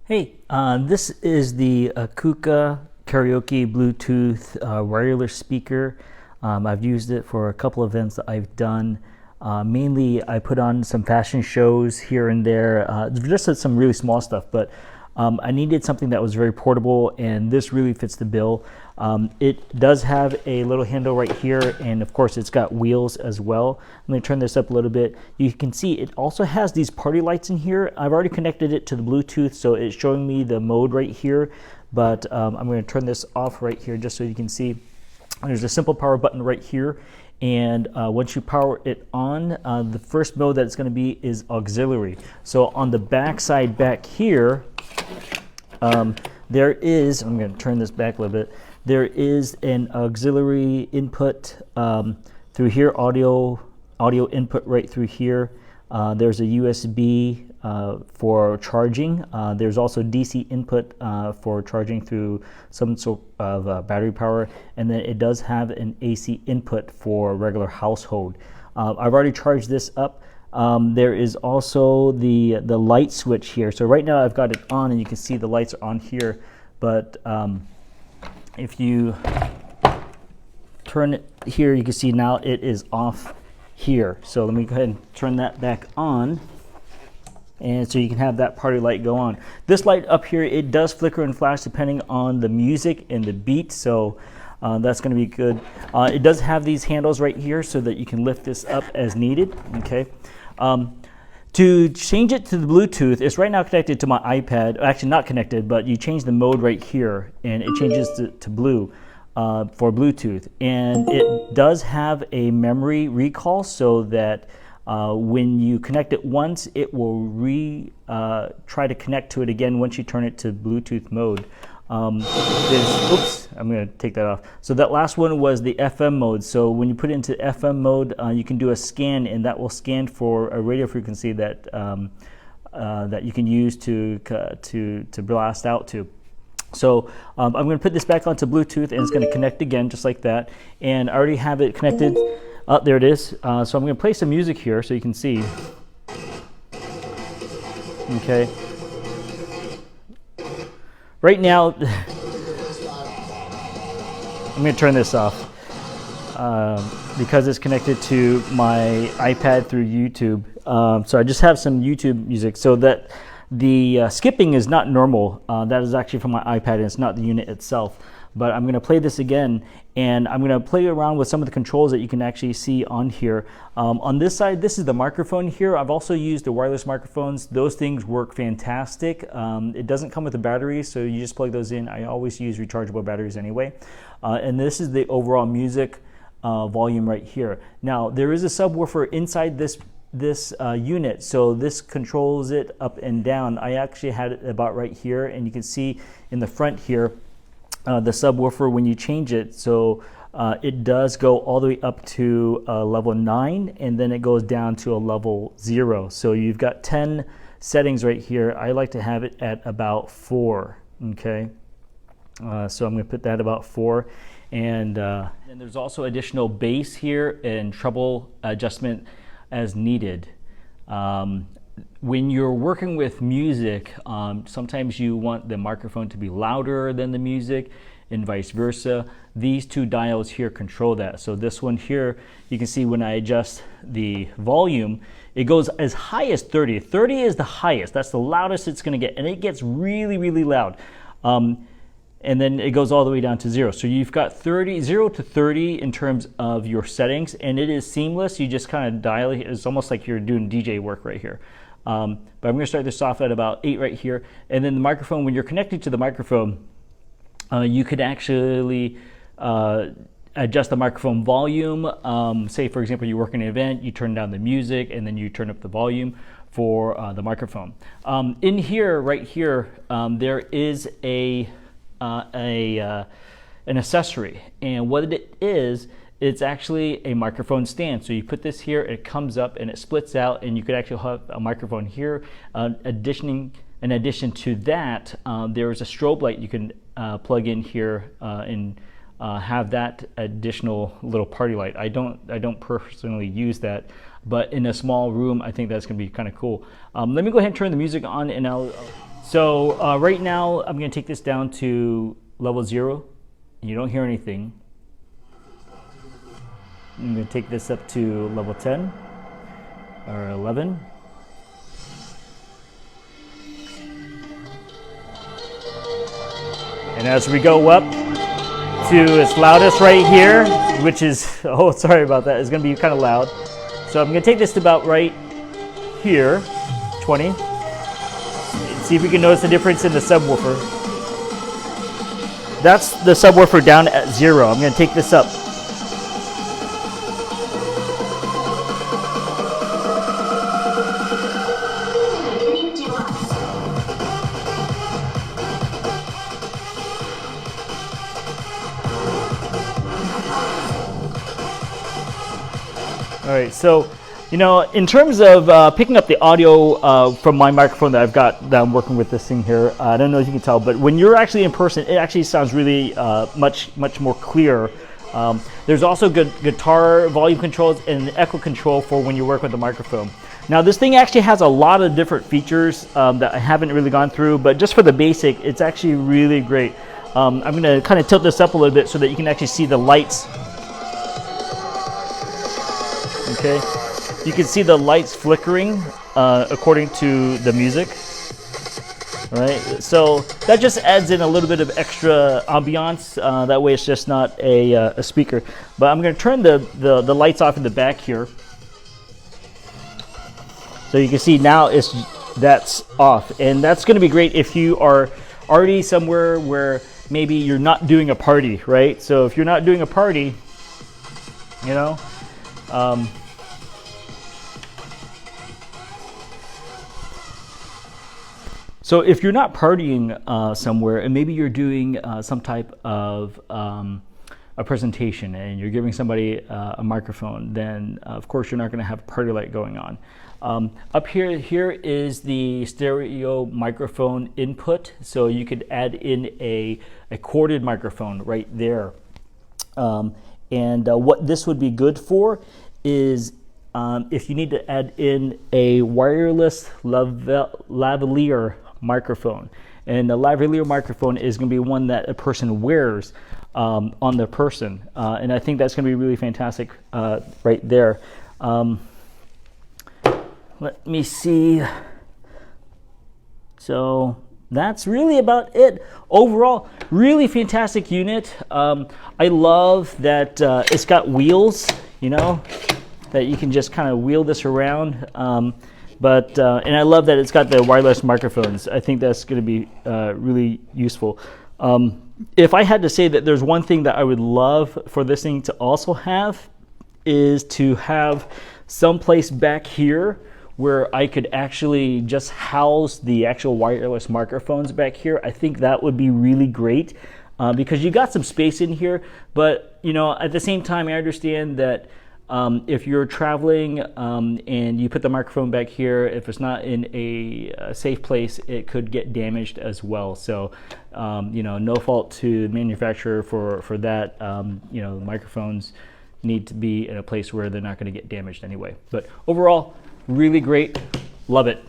Hey, this is the Ankuka karaoke Bluetooth wireless speaker. I've used it for a couple events that I've done. Mainly, I put on some fashion shows here and there, just some really small stuff, but I needed something that was very portable, and this really fits the bill. It does have a little handle right here, and of course it's got wheels as well. Let me turn this up a little bit. You can see it also has these party lights in here. I've already connected it to the Bluetooth, so it's showing me the mode right here, but I'm going to turn this off right here just so you can see. There's a simple power button right here, and once you power it on, the first mode that it's going to be is auxiliary. So on the back side back here, there is, I'm going to turn this back a little bit, there is an auxiliary input through here, audio input right through here. There's a USB for charging. There's also DC input for charging through some sort of battery power, and then it does have an AC input for regular household. I've already charged this up. There is also the light switch here. So right now I've got it on, and you can see the lights are on here, but if you turn it here, you can see now it is off here. So let me go ahead and turn that back on, and so you can have that party light go on. This light up here, it does flicker and flash depending on the music and the beat, so that's going to be good. It does have these handles right here so that you can lift this up as needed. Okay. To change it to the Bluetooth, it's right now connected to my iPad. Actually not connected, but you change the mode right here and it changes to blue for Bluetooth. And it does have a memory recall so that when you connect it once, it will try to connect to it again once you turn it to Bluetooth mode. Oops, I'm going to take that off. So that last one was the FM mode. So when you put it into FM mode, you can do a scan, and that will scan for a radio frequency that that you can use to blast out to. So I'm going to put this back onto Bluetooth, and it's going to connect again just like that. And I already have it connected. There it is. So I'm going to play some music here so you can see. Okay. Right now, I'm going to turn this off because it's connected to my iPad through YouTube. So I just have some YouTube music so that the skipping is not normal. That is actually from my iPad, and it's not the unit itself. But I'm going to play this again, and I'm going to play around with some of the controls that you can actually see on here. On this side, this is the microphone here. I've also used the wireless microphones. Those things work fantastic. It doesn't come with a battery, so you just plug those in. I always use rechargeable batteries anyway. And this is the overall music volume right here. Now, there is a subwoofer inside this unit, so this controls it up and down. I actually had it about right here, and you can see in the front here, the subwoofer, when you change it, so it does go all the way up to level 9, and then it goes down to a level 0. So you've got 10 settings right here. I like to have it at about 4. Okay, so I'm going to put that about 4, and there's also additional bass here and treble adjustment as needed. When you're working with music, sometimes you want the microphone to be louder than the music and vice versa. These two dials here control that. So this one here, you can see when I adjust the volume, it goes as high as 30. 30 is the highest. That's the loudest it's going to get, and it gets really, really loud. And then it goes all the way down to 0. So you've got 0 to 30 in terms of your settings, and it is seamless. You just kind of dial it. It's almost like you're doing DJ work right here. But I'm going to start this off at about 8 right here. And then the microphone, when you're connected to the microphone, you could actually adjust the microphone volume. Say, for example, you work in an event, you turn down the music, and then you turn up the volume for the microphone. In here, right here, there is an accessory, and what it is, it's actually a microphone stand. So you put this here, it comes up and it splits out, and you could actually have a microphone here. In addition to that, there is a strobe light you can plug in here and have that additional little party light. I don't personally use that, but in a small room, I think that's going to be kind of cool. Let me go ahead and turn the music on, and So right now I'm going to take this down to level 0. You don't hear anything. I'm going to take this up to level 10 or 11. And as we go up to its loudest right here, which is, oh, sorry about that, it's going to be kind of loud. So I'm going to take this to about right here, 20. See if we can notice the difference in the subwoofer. That's the subwoofer down at 0. I'm going to take this up. All right, so, you know, in terms of picking up the audio from my microphone that I'm working with this thing here, I don't know if you can tell, but when you're actually in person, it actually sounds really much more clear. There's also good guitar volume controls and echo control for when you work with the microphone. Now, this thing actually has a lot of different features that I haven't really gone through, but just for the basic, it's actually really great. I'm going to kind of tilt this up a little bit so that you can actually see the lights. Okay, you can see the lights flickering according to the music. All right, so that just adds in a little bit of extra ambiance. That way it's just not a speaker. But I'm going to turn the lights off in the back here. So you can see now that's off. And that's going to be great if you are already somewhere where maybe you're not doing a party, right? So if you're not doing a party, you know, so if you're not partying somewhere and maybe you're doing some type of a presentation and you're giving somebody a microphone, then of course you're not going to have a party light going on. Up here is the stereo microphone input, so you could add in a corded microphone right there. And what this would be good for is if you need to add in a wireless lavalier microphone. And the lavalier microphone is going to be one that a person wears on their person. And I think that's going to be really fantastic right there. Let me see. So that's really about it. Overall, really fantastic unit. I love that it's got wheels, you know, that you can just kind of wheel this around. And I love that it's got the wireless microphones. I think that's going to be really useful. If I had to say that there's one thing that I would love for this thing to also have is to have someplace back here where I could actually just house the actual wireless microphones back here. I think that would be really great because you got some space in here, but you know, at the same time, I understand that if you're traveling and you put the microphone back here, if it's not in a safe place, it could get damaged as well. So, you know, no fault to the manufacturer for that. You know, microphones need to be in a place where they're not going to get damaged anyway. But overall, really great. Love it.